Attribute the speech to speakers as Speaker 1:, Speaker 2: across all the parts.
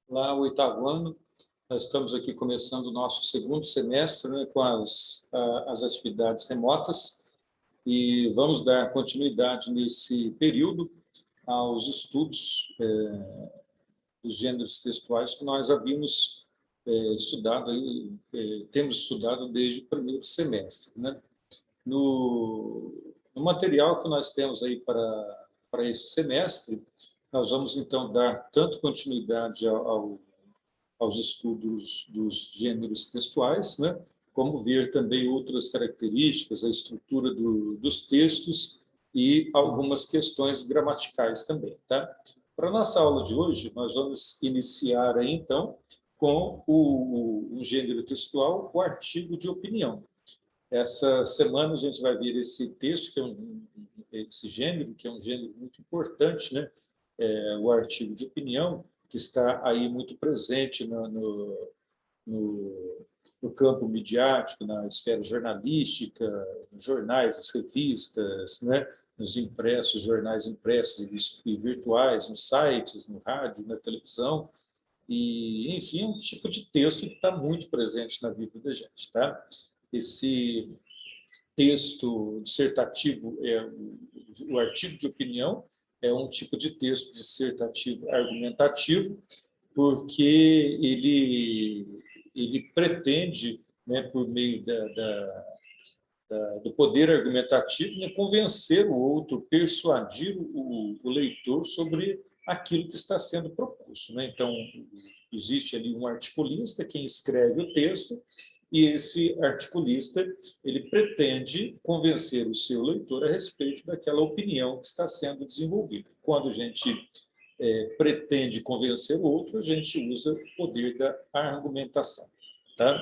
Speaker 1: Lá, o oitavo ano, nós estamos aqui começando o nosso segundo semestre, né, com as atividades remotas, e vamos dar continuidade nesse período aos estudos dos gêneros textuais que nós havíamos estudado, temos estudado desde o primeiro semestre, né? No material que nós temos aí para esse semestre, nós vamos, então, dar tanto continuidade aos estudos dos gêneros textuais, né, como ver também outras características, a estrutura dos textos e algumas questões gramaticais também. Tá? Para a nossa aula de hoje, nós vamos iniciar aí, então, com o gênero textual, o artigo de opinião. Essa semana a gente vai ver esse texto, que esse gênero, que é um gênero muito importante, né? O artigo de opinião, que está aí muito presente no campo midiático, na esfera jornalística, nos jornais, nas revistas, né? Nos impressos, jornais impressos e virtuais, nos sites, no rádio, na televisão, e, enfim, um tipo de texto que está muito presente na vida da gente. Tá? Esse texto dissertativo, o artigo de opinião, é um tipo de texto dissertativo argumentativo, porque ele pretende, né, por meio do poder argumentativo, né, convencer o outro, persuadir o leitor sobre aquilo que está sendo proposto. Né? Então, existe ali um articulista, quem escreve o texto, e esse articulista ele pretende convencer o seu leitor a respeito daquela opinião que está sendo desenvolvida. Quando a gente pretende convencer o outro, a gente usa o poder da argumentação. Tá?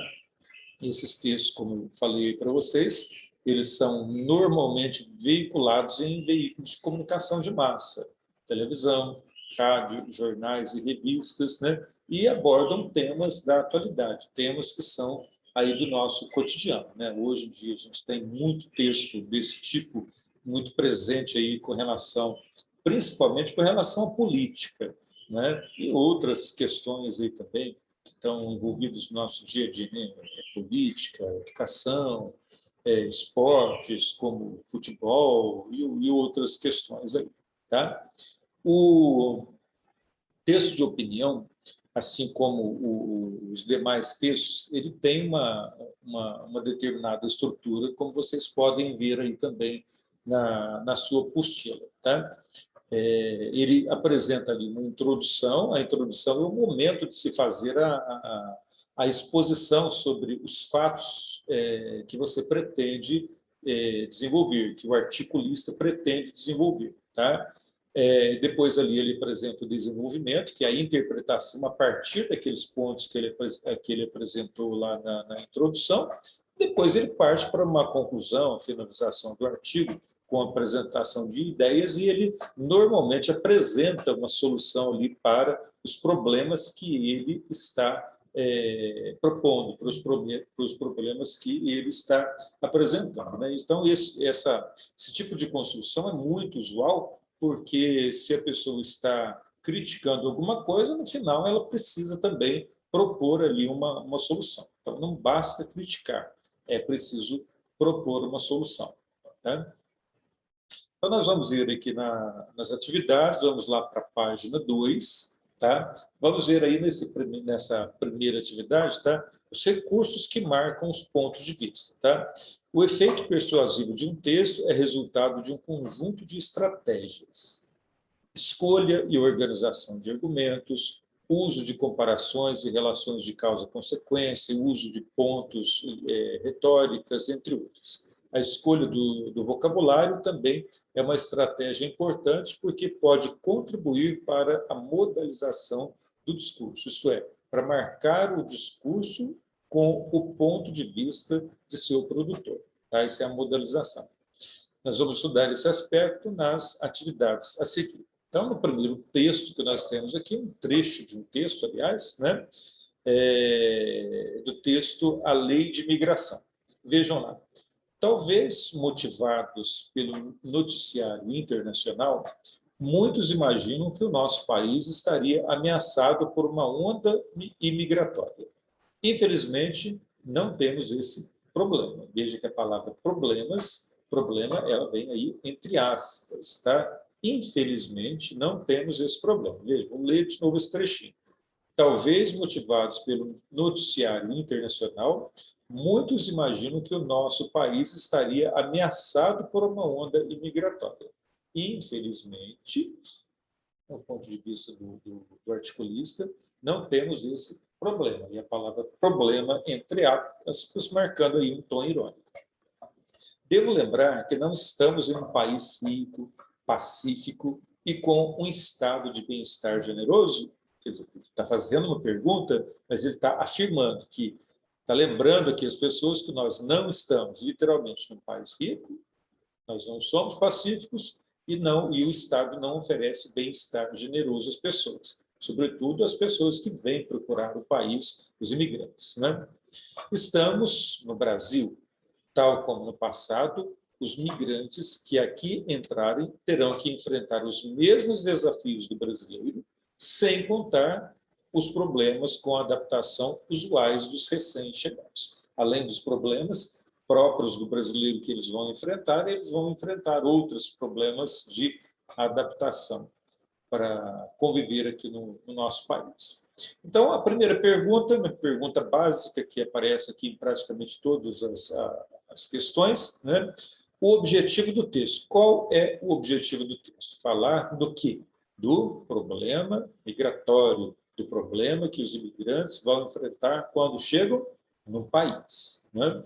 Speaker 1: Esses textos, como eu falei para vocês, eles são normalmente veiculados em veículos de comunicação de massa, televisão, rádio, jornais e revistas, né? E abordam temas da atualidade, temas que são aí do nosso cotidiano, né? Hoje em dia a gente tem muito texto desse tipo, muito presente aí com relação, principalmente com relação à política, né? E outras questões aí também que estão envolvidos no nosso dia a dia, né? Política, educação, esportes como futebol e outras questões aí, tá? O texto de opinião, assim como os demais textos, ele tem uma determinada estrutura, como vocês podem ver aí também na sua apostila. Tá? Ele apresenta ali uma introdução, a introdução é o momento de se fazer a exposição sobre os fatos que você pretende desenvolver, que o articulista pretende desenvolver. Tá? Depois ali ele apresenta o desenvolvimento, que é a interpretação a partir daqueles pontos que ele apresentou lá na introdução. Depois ele parte para uma conclusão, a finalização do artigo, com a apresentação de ideias, e ele normalmente apresenta uma solução ali para os problemas que ele está propondo, para os problemas que ele está apresentando. Né? Então, esse tipo de construção é muito usual, porque se a pessoa está criticando alguma coisa, no final ela precisa também propor ali uma solução. Então, não basta criticar, é preciso propor uma solução. Tá? Então, nós vamos ver aqui nas atividades, vamos lá para a página 2, tá? Vamos ver aí nessa primeira atividade, tá? Os recursos que marcam os pontos de vista, tá? O efeito persuasivo de um texto é resultado de um conjunto de estratégias. Escolha e organização de argumentos, uso de comparações e relações de causa-consequência, uso de pontos retóricas, entre outros. A escolha do vocabulário também é uma estratégia importante, porque pode contribuir para a modalização do discurso, isto é, para marcar o discurso com o ponto de vista de seu produtor. Tá? Essa é a modalização. Nós vamos estudar esse aspecto nas atividades a seguir. Então, no primeiro texto que nós temos aqui, um trecho de um texto, aliás, né, do texto A Lei de Imigração. Vejam lá. Talvez motivados pelo noticiário internacional, muitos imaginam que o nosso país estaria ameaçado por uma onda imigratória. Infelizmente, não temos esse problema. Veja que a palavra problema, ela vem aí entre aspas, tá? Infelizmente, não temos esse problema. Veja, vou ler de novo esse trechinho. Talvez motivados pelo noticiário internacional, muitos imaginam que o nosso país estaria ameaçado por uma onda imigratória. Infelizmente, do ponto de vista do articulista, não temos esse problema. E a palavra problema, entre aspas, marcando aí um tom irônico. Devo lembrar que não estamos em um país rico, pacífico e com um estado de bem-estar generoso. Quer dizer, ele está fazendo uma pergunta, mas ele está afirmando que, está lembrando aqui as pessoas que nós não estamos, literalmente, num país rico, nós não somos pacíficos e o Estado não oferece bem-estar generoso às pessoas, sobretudo às pessoas que vêm procurar o país, os imigrantes, né? Estamos no Brasil, tal como no passado, os migrantes que aqui entrarem terão que enfrentar os mesmos desafios do brasileiro, sem contar os problemas com a adaptação usuais dos recém-chegados. Além dos problemas próprios do brasileiro que eles vão enfrentar outros problemas de adaptação para conviver aqui no nosso país. Então, a primeira pergunta, uma pergunta básica que aparece aqui em praticamente todas as questões, né? O objetivo do texto. Qual é o objetivo do texto? Falar do quê? Do problema migratório, do problema que os imigrantes vão enfrentar quando chegam no país, né?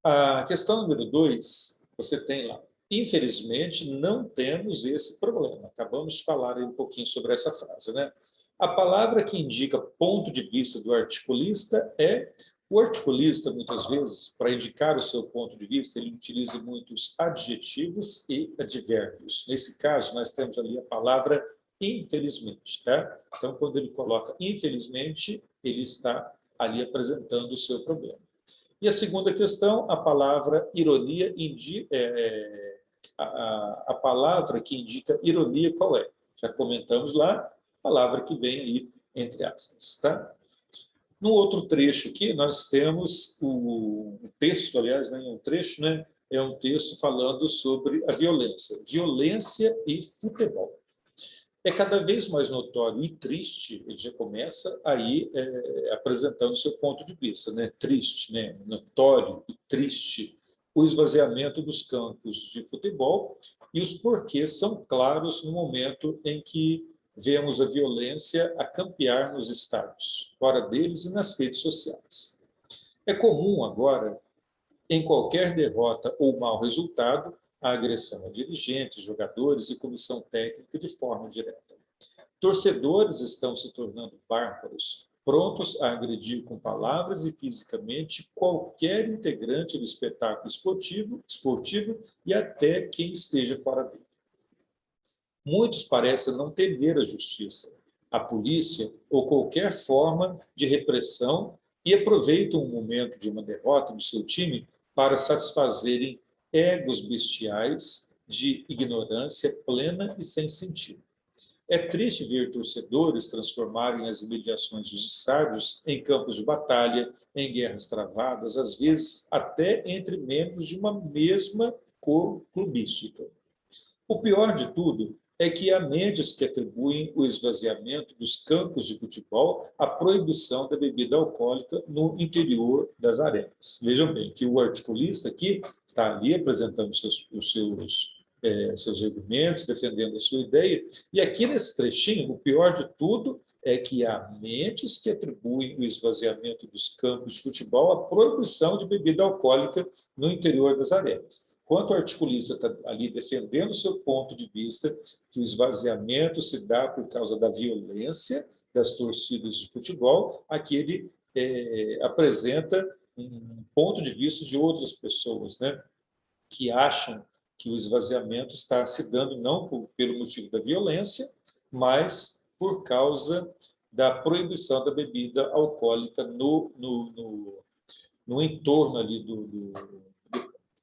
Speaker 1: A questão número 2, você tem lá. Infelizmente, não temos esse problema. Acabamos de falar um pouquinho sobre essa frase, né? A palavra que indica ponto de vista do articulista é... O articulista, muitas vezes, para indicar o seu ponto de vista, ele utiliza muitos adjetivos e advérbios. Nesse caso, nós temos ali a palavra infelizmente, tá? Então, quando ele coloca infelizmente, ele está ali apresentando o seu problema. E a segunda questão, a palavra ironia, a palavra que indica ironia, qual é? Já comentamos lá, a palavra que vem aí entre aspas, tá? No outro trecho aqui, nós temos o texto, aliás, não é um trecho, né? É um texto falando sobre a violência. Violência e futebol. É cada vez mais notório e triste, ele já começa aí apresentando o seu ponto de vista, né? Triste, né? Notório e triste, o esvaziamento dos campos de futebol e os porquês são claros no momento em que vemos a violência a campear nos estádios, fora deles e nas redes sociais. É comum agora, em qualquer derrota ou mau resultado, a agressão a dirigentes, jogadores e comissão técnica de forma direta. Torcedores estão se tornando bárbaros, prontos a agredir com palavras e fisicamente qualquer integrante do espetáculo esportivo e até quem esteja fora dele. Muitos parecem não temer a justiça, a polícia ou qualquer forma de repressão e aproveitam o momento de uma derrota do seu time para satisfazerem egos bestiais de ignorância plena e sem sentido. É triste ver torcedores transformarem as imediações dos estádios em campos de batalha, em guerras travadas, às vezes até entre membros de uma mesma cor clubística. O pior de tudo é que há mentes que atribuem o esvaziamento dos campos de futebol à proibição da bebida alcoólica no interior das arenas. Vejam bem que o articulista aqui está ali apresentando seus argumentos, defendendo a sua ideia, e aqui nesse trechinho, o pior de tudo é que há mentes que atribuem o esvaziamento dos campos de futebol à proibição de bebida alcoólica no interior das arenas. Enquanto o articulista está ali defendendo o seu ponto de vista, que o esvaziamento se dá por causa da violência das torcidas de futebol, aqui ele apresenta um ponto de vista de outras pessoas, né, que acham que o esvaziamento está se dando não pelo motivo da violência, mas por causa da proibição da bebida alcoólica no entorno ali do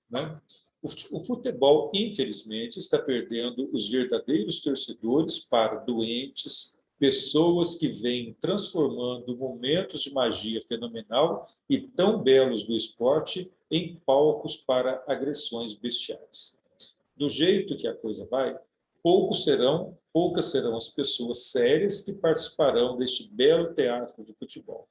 Speaker 1: né? O futebol, infelizmente, está perdendo os verdadeiros torcedores para doentes, pessoas que vêm transformando momentos de magia fenomenal e tão belos do esporte em palcos para agressões bestiais. Do jeito que a coisa vai, poucas serão as pessoas sérias que participarão deste belo teatro de futebol,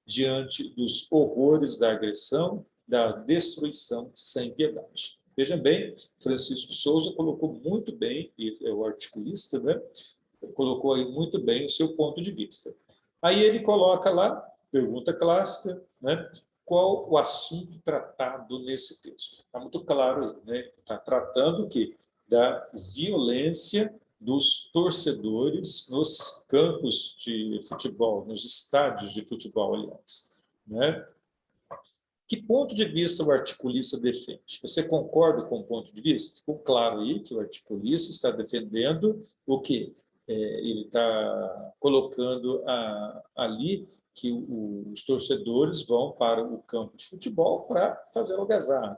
Speaker 1: diante dos horrores da agressão, da destruição sem piedade. Veja bem, Francisco Souza colocou muito bem, é o articulista, né? Colocou aí muito bem o seu ponto de vista. Aí ele coloca lá, pergunta clássica, né? Qual o assunto tratado nesse texto? Está muito claro, né? Está tratando o quê? Da violência dos torcedores nos campos de futebol, nos estádios de futebol, aliás, né? Que ponto de vista o articulista defende? Você concorda com o ponto de vista? Ficou claro aí que o articulista está defendendo o quê? Ele está colocando ali que os torcedores vão para o campo de futebol para fazer algazarra,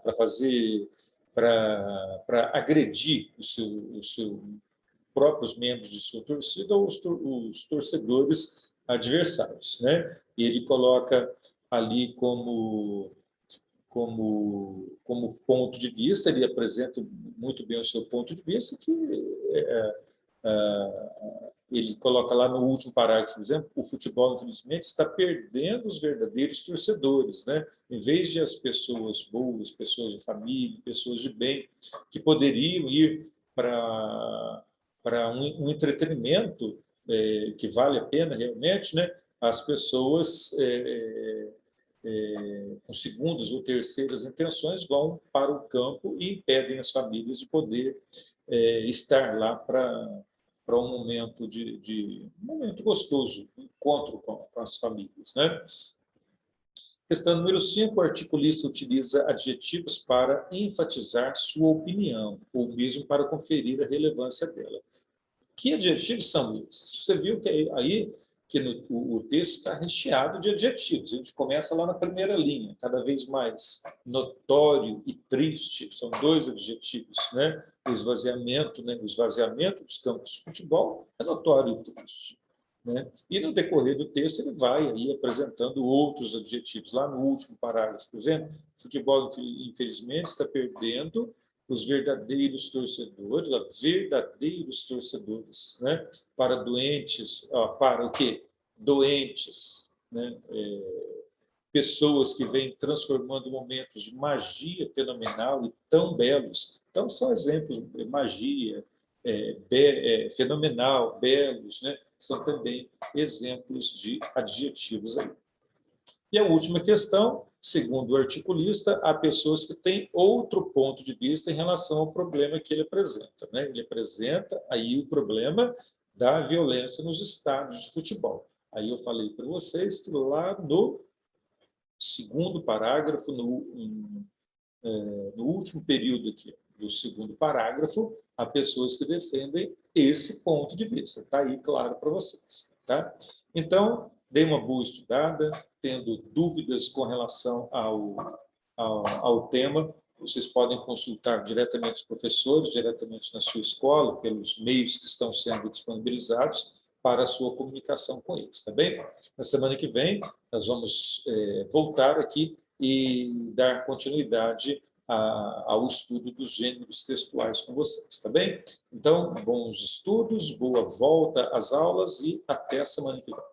Speaker 1: para agredir os próprios membros de sua torcida ou os torcedores adversários, né? E ele coloca ali como ponto de vista, ele apresenta muito bem o seu ponto de vista, que ele coloca lá no último parágrafo, por exemplo, o futebol, infelizmente, está perdendo os verdadeiros torcedores, né? Em vez de as pessoas boas, pessoas de família, pessoas de bem, que poderiam ir para um entretenimento que vale a pena realmente, né? As pessoas com segundas ou terceiras intenções vão para o campo e impedem as famílias de poder estar lá para um momento um momento gostoso, um encontro com as famílias, né? Questão número 5, o articulista utiliza adjetivos para enfatizar sua opinião, ou mesmo para conferir a relevância dela. Que adjetivos são esses? Você viu que aí que o texto está recheado de adjetivos. A gente começa lá na primeira linha, cada vez mais notório e triste, são 2 adjetivos, né? O esvaziamento dos campos de futebol é notório e triste, né? E no decorrer do texto ele vai aí apresentando outros adjetivos. Lá no último parágrafo, por exemplo, o futebol, infelizmente, está perdendo os verdadeiros torcedores, né? Para doentes, para o quê? Doentes, né? Pessoas que vêm transformando momentos de magia fenomenal e tão belos. Então, são exemplos de magia fenomenal, belos, né? São também exemplos de adjetivos aí. E a última questão, segundo o articulista, há pessoas que têm outro ponto de vista em relação ao problema que ele apresenta, né? Ele apresenta aí o problema da violência nos estádios de futebol. Aí eu falei para vocês que lá no segundo parágrafo, no último período aqui do segundo parágrafo, há pessoas que defendem esse ponto de vista. Está aí claro para vocês, tá? Então, dê uma boa estudada, tendo dúvidas com relação ao tema, vocês podem consultar diretamente os professores, diretamente na sua escola, pelos meios que estão sendo disponibilizados para a sua comunicação com eles, tá bem? Na semana que vem, nós vamos voltar aqui e dar continuidade ao estudo dos gêneros textuais com vocês, tá bem? Então, bons estudos, boa volta às aulas e até a semana que vem.